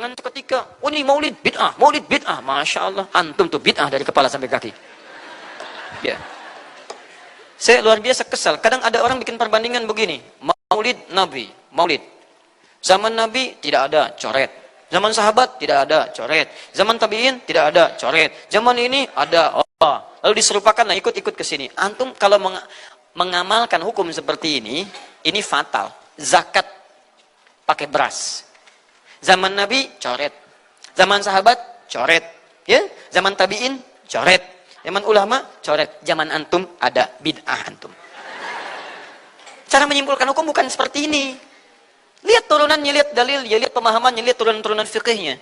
Jangan seketika, oh ini maulid bid'ah, Masya Allah. Antum tuh bid'ah dari kepala sampai kaki. Ya. Saya luar biasa kesal. Kadang ada orang bikin perbandingan begini. Maulid Nabi, maulid. Zaman Nabi tidak ada coret. Zaman sahabat tidak ada coret. Zaman tabi'in tidak ada coret. Zaman ini ada. Lalu diserupakanlah ikut-ikut ke sini. Antum kalau mengamalkan hukum seperti ini fatal. Zakat pakai beras. Zaman Nabi coret. Zaman sahabat coret. Ya, zaman tabi'in coret. Zaman ulama coret. Zaman antum ada bid'ah antum. Cara menyimpulkan hukum bukan seperti ini. Lihat turunannya, lihat dalilnya, lihat pemahamannya, lihat turunan-turunan fikihnya.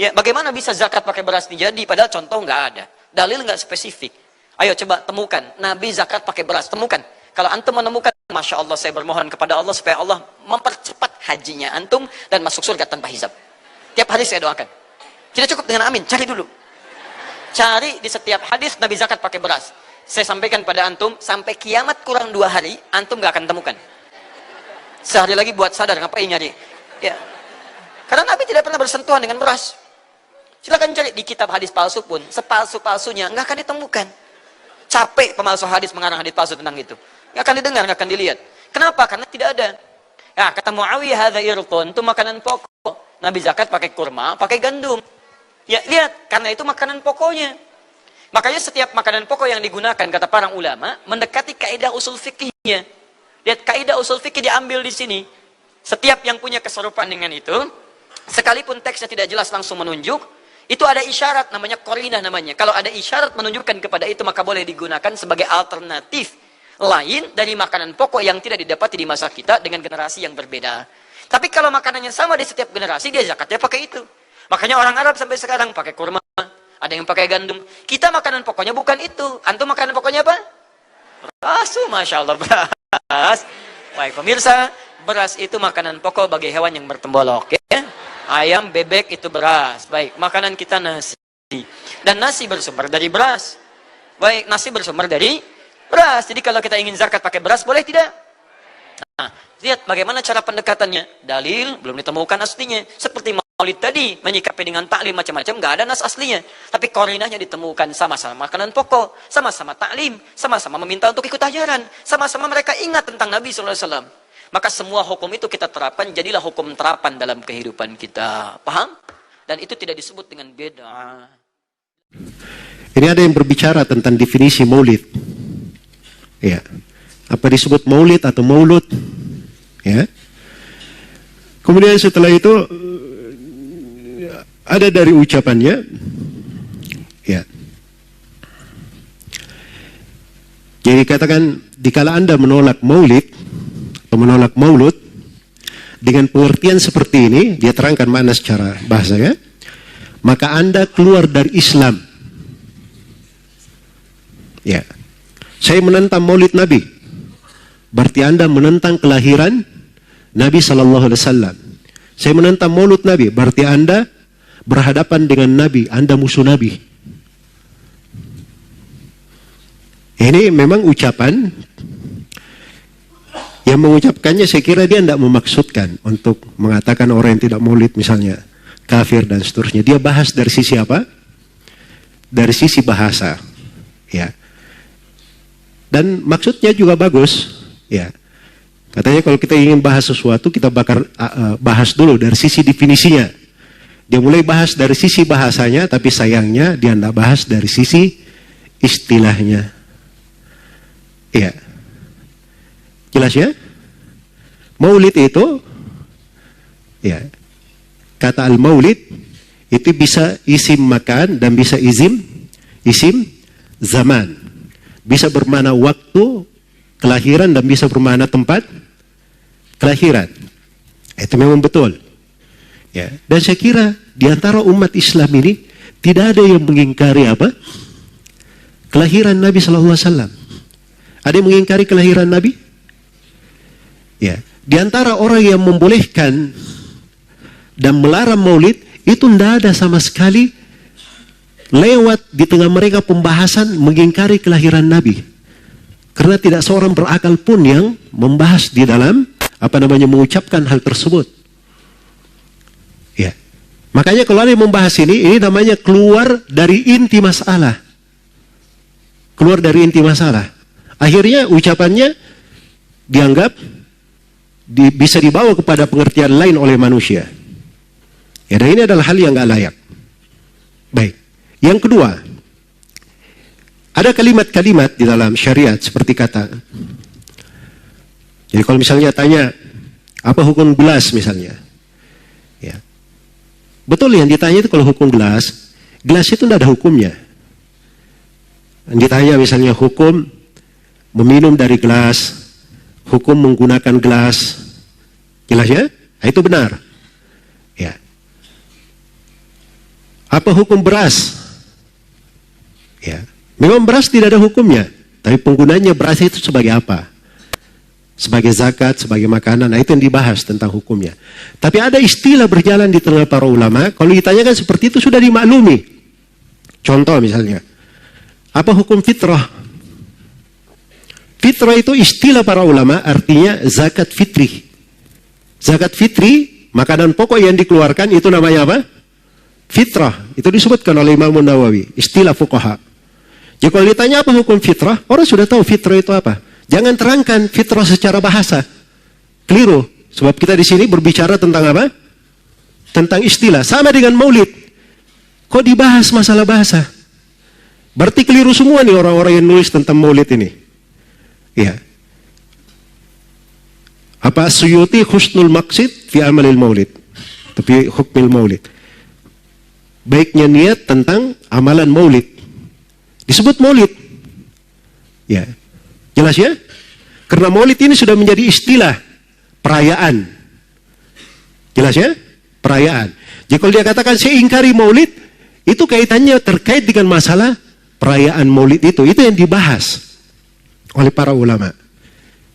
Ya, bagaimana bisa zakat pakai beras jadi? Padahal contoh nggak ada. Dalil nggak spesifik. Ayo coba temukan. Nabi zakat pakai beras. Temukan. Kalau antum menemukan, Masya Allah, saya bermohon kepada Allah supaya Allah mempercepat hajinya antum dan masuk surga tanpa hisab. Tiap hari saya doakan. Tidak cukup dengan amin, cari dulu. Cari di setiap hadis Nabi zakat pakai beras. Saya sampaikan pada antum, sampai kiamat kurang 2 hari, antum gak akan temukan. Sehari lagi buat sadar, ngapain nyari? Ya. Karena Nabi tidak pernah bersentuhan dengan beras. Silakan cari di kitab hadis palsu pun, sepalsu-palsunya nggak akan ditemukan. Capek pemalsu hadis mengarang hadis palsu tentang itu. Nggak akan didengar, nggak akan dilihat. Kenapa? Karena tidak ada. Ya, kata Muawiyah, hadza irqun, itu makanan pokok. Nabi zakat pakai kurma, pakai gandum. Ya, lihat, karena itu makanan pokoknya. Makanya setiap makanan pokok yang digunakan, kata para ulama, mendekati kaidah usul fikihnya. Lihat, kaidah usul fikih diambil di sini. Setiap yang punya keserupaan dengan itu, sekalipun teksnya tidak jelas langsung menunjuk, itu ada isyarat, namanya qarinah namanya. Kalau ada isyarat menunjukkan kepada itu, maka boleh digunakan sebagai alternatif lain dari makanan pokok yang tidak didapati di masa kita dengan generasi yang berbeda. Tapi kalau makanannya sama di setiap generasi, dia zakatnya pakai itu. Makanya orang Arab sampai sekarang pakai kurma, ada yang pakai gandum. Kita makanan pokoknya bukan itu. Antum makanan pokoknya apa? Beras, Masya Allah, beras. Baik pemirsa, beras itu makanan pokok bagi hewan yang bertembolok. Ya? Ayam, bebek itu beras. Baik, makanan kita nasi. Dan nasi bersumber dari beras. Baik, nasi bersumber dari beras. Jadi kalau kita ingin zakat pakai beras, boleh tidak? Nah, lihat bagaimana cara pendekatannya. Dalil belum ditemukan aslinya. Seperti maulid tadi, menyikapi dengan taklim macam-macam, nggak ada nas aslinya. Tapi korinahnya ditemukan, sama-sama makanan pokok, sama-sama taklim, sama-sama meminta untuk ikut ajaran, sama-sama mereka ingat tentang Nabi SAW. Maka semua hukum itu kita terapkan, jadilah hukum terapan dalam kehidupan kita. Paham? Dan itu tidak disebut dengan beda. Ini ada yang berbicara tentang definisi maulid. Ya. Apa disebut maulid atau maulud? Ya. Kemudian setelah itu ada dari ucapannya, ya. Jadi katakan, dikala Anda menolak maulid atau menolak maulud dengan pengertian seperti ini, dia terangkan makna secara bahasa, ya, maka Anda keluar dari Islam. Ya, saya menentang maulid Nabi, berarti Anda menentang kelahiran Nabi Sallallahu Alaihi Wasallam. Saya menentang maulud Nabi, berarti Anda berhadapan dengan Nabi, Anda musuh Nabi. Ini memang ucapan yang mengucapkannya, saya kira dia tidak memaksudkan untuk mengatakan orang yang tidak maulid misalnya kafir dan seterusnya. Dia bahas dari sisi apa? Dari sisi bahasa, ya. Dan maksudnya juga bagus, ya. Katanya kalau kita ingin bahas sesuatu, kita bahas dulu dari sisi definisinya. Dia mulai bahas dari sisi bahasanya, tapi sayangnya dia tidak bahas dari sisi istilahnya. Iya. Jelas ya? Maulid itu, ya, kata al-maulid itu bisa isim makan dan bisa isim zaman. Bisa bermakna waktu kelahiran dan bisa bermakna tempat kelahiran. Itu memang betul. Ya, dan saya kira di antara umat Islam ini tidak ada yang mengingkari apa? Kelahiran Nabi Sallallahu Alaihi Wasallam. Ada yang mengingkari kelahiran Nabi? Ya, di antara orang yang membolehkan dan melarang maulid itu tidak ada sama sekali lewat di tengah mereka pembahasan mengingkari kelahiran Nabi. Karena tidak seorang berakal pun yang membahas di dalam mengucapkan hal tersebut. Ya. Makanya kalau ada yang membahas ini namanya keluar dari inti masalah. Keluar dari inti masalah. Akhirnya ucapannya dianggap bisa dibawa kepada pengertian lain oleh manusia. Ya, dan ini adalah hal yang gak layak. Baik. Yang kedua, ada kalimat-kalimat di dalam syariat seperti kata. Jadi kalau misalnya tanya, apa hukum gelas misalnya? Ya. Betul yang ditanya itu kalau hukum gelas itu tidak ada hukumnya. Yang ditanya misalnya hukum meminum dari gelas, hukum menggunakan gelas, jelas ya? Nah, itu benar. Ya. Apa hukum beras? Ya. Memang beras tidak ada hukumnya, tapi penggunanya beras itu sebagai apa? Sebagai zakat, sebagai makanan, nah itu yang dibahas tentang hukumnya. Tapi ada istilah berjalan di tengah para ulama, kalau ditanyakan seperti itu sudah dimaklumi. Contoh misalnya, apa hukum fitrah? Fitrah itu istilah para ulama, artinya zakat fitri. Zakat fitri, makanan pokok yang dikeluarkan itu namanya apa? Fitrah. Itu disebutkan oleh Imam Nawawi, istilah fuqaha. Jadi kalau ditanya apa hukum fitrah, orang sudah tahu fitrah itu apa. Jangan terangkan fitrah secara bahasa. Keliru. Sebab kita di sini berbicara tentang apa? Tentang istilah. Sama dengan maulid. Kok dibahas masalah bahasa? Berarti keliru semua nih orang-orang yang nulis tentang maulid ini. Ya. Apa Suyuti husnul maqsid fi amalil maulid. Tapi hukmil maulid. Baiknya niat tentang amalan maulid. Disebut maulid. Ya. Jelas ya? Karena maulid ini sudah menjadi istilah perayaan. Jelas ya? Perayaan. Jadi kalau dia katakan saya ingkari maulid, itu kaitannya terkait dengan masalah perayaan maulid itu. Itu yang dibahas oleh para ulama.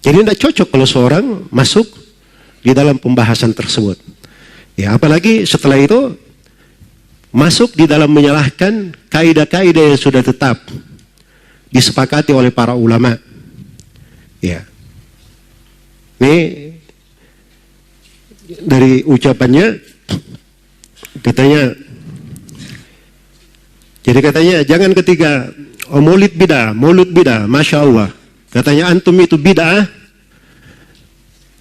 Jadi tidak cocok kalau seorang masuk di dalam pembahasan tersebut. Ya, apalagi setelah itu masuk di dalam menyalahkan kaidah-kaidah yang sudah tetap disepakati oleh para ulama. Ya. Ini dari ucapannya katanya, jadi katanya jangan ketika maulid bidah, masya Allah. Katanya antum itu bidah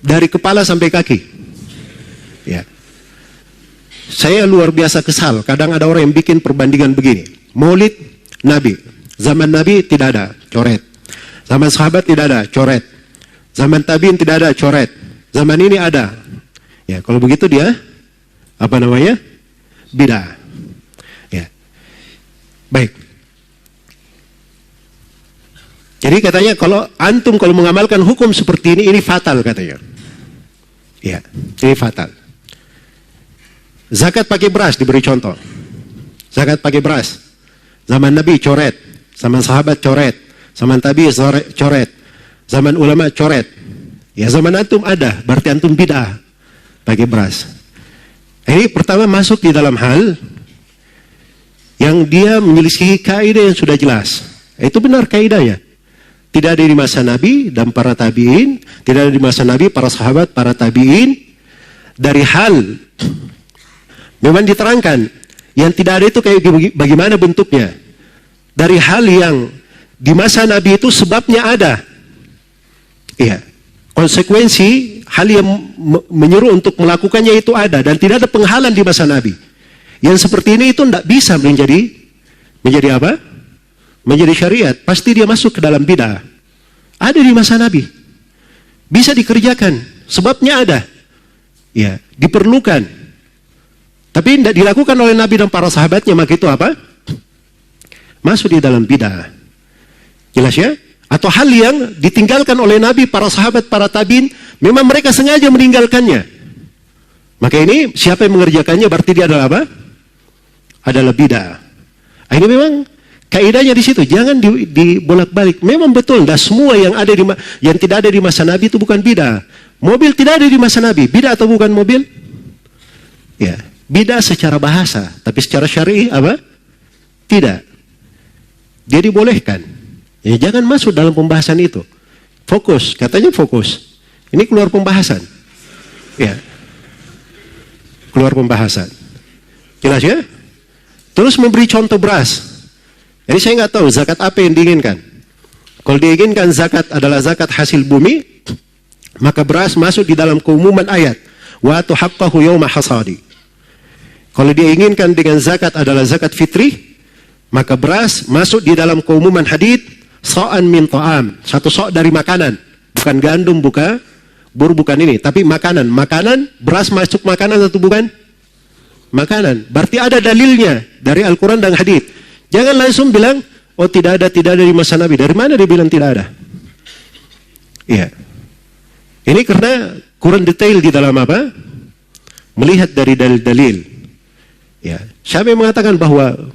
dari kepala sampai kaki. Ya. Saya luar biasa kesal. Kadang ada orang yang bikin perbandingan begini. Maulid Nabi, zaman Nabi tidak ada, coret. Zaman sahabat tidak ada, coret. Zaman tabiin tidak ada, coret. Zaman ini ada. Ya, kalau begitu dia apa namanya? Bidah. Ya. Baik. Jadi katanya kalau antum kalau mengamalkan hukum seperti ini fatal katanya. Ya, ini fatal. Zakat pakai beras diberi contoh. Zakat pakai beras. Zaman Nabi coret, zaman sahabat coret. Zaman tabi coret. Zaman ulama coret. Ya zaman antum ada. Berarti antum bid'ah. Pakai beras. Ini pertama masuk di dalam hal yang dia menyelisihi kaidah yang sudah jelas. Itu benar kaidahnya. Tidak ada di masa Nabi dan para tabi'in. Tidak ada di masa Nabi, para sahabat, para tabi'in. Dari hal memang diterangkan. Yang tidak ada itu kayak bagaimana bentuknya. Dari hal yang di masa Nabi itu sebabnya ada. Iya. Konsekuensi hal yang menyuruh untuk melakukannya itu ada dan tidak ada penghalang di masa Nabi. Yang seperti ini itu tidak bisa menjadi apa? Menjadi syariat. Pasti dia masuk ke dalam bidah. Ada di masa Nabi. Bisa dikerjakan. Sebabnya ada. Ya, diperlukan. Tapi tidak dilakukan oleh Nabi dan para sahabatnya, maka itu apa? Masuk di dalam bidah. Jelas ya? Atau hal yang ditinggalkan oleh Nabi, para sahabat, para tabiin, memang mereka sengaja meninggalkannya. Maka ini siapa yang mengerjakannya berarti dia adalah apa? Adalah bidah. Ini memang kaidahnya di situ. Jangan dibolak-balik. Memang betul, dah semua yang tidak ada di masa Nabi itu bukan bidah. Mobil tidak ada di masa Nabi. Bidah atau bukan mobil? Ya, bidah secara bahasa, tapi secara syar'i apa? Tidak. Dia dibolehkan. Ya, jangan masuk dalam pembahasan itu. Fokus, katanya fokus. Ini keluar pembahasan. Ya. Keluar pembahasan. Jelas ya? Terus memberi contoh beras. Jadi saya nggak tahu zakat apa yang diinginkan. Kalau diinginkan zakat adalah zakat hasil bumi, maka beras masuk di dalam keumuman ayat. Wa atu haqqahu yawma hasadi. Kalau dia inginkan dengan zakat adalah zakat fitri, maka beras masuk di dalam keumuman hadits sa'an min ta'am, satu sok dari makanan, bukan gandum, bukan ini, tapi makanan. Makanan, beras masuk makanan atau bukan? Makanan. Berarti ada dalilnya dari Al-Quran dan hadits. Jangan langsung bilang, oh tidak ada di masa Nabi. Dari mana dia bilang tidak ada? Iya. Ini karena kurang detail di dalam apa? Melihat dari dalil-dalil. Ya. Siapa yang mengatakan bahwa